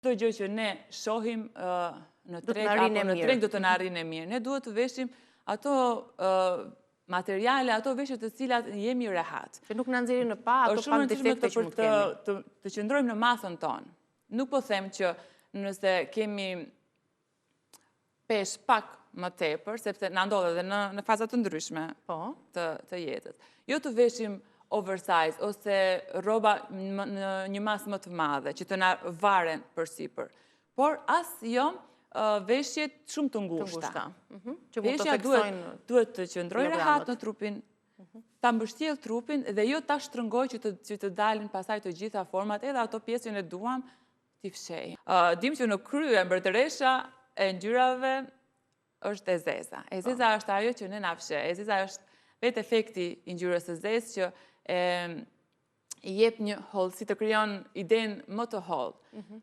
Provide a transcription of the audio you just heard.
Çdo gjë që ne shohim në treg apo në treg do të na arrijë mirë. Ne duhet të veshim ato materiale, ato veshje të cilat jemi rehat. Që nuk na nxjerrin në pa ato pak defekte që mund të kemi. Të qëndrojmë në masën tonë. Nuk po them që nëse kemi pesh pak më tepër, sepse na ndodh edhe në faza të ndryshme të jetës. Jo të veshim oversize ose rroba në një masë më të madhe që të na varen përsipër. Por as jo veshje shumë të ngushta. Veshja duhet të qëndrojë rehat në trupin, ta mbështjell trupin dhe jo ta shtrëngoj që të dalin pasaj të gjitha format, edhe ato pjesë që ne duam t'i fshej. Dim që në krye mbërtëresha e ngjyrave është e zeza. E zeza është ajo që ne na fsheh. E zeza është vetë efekti i ngjyrës së zezë që i jep një hollësi, të krijon idenë më të hollë.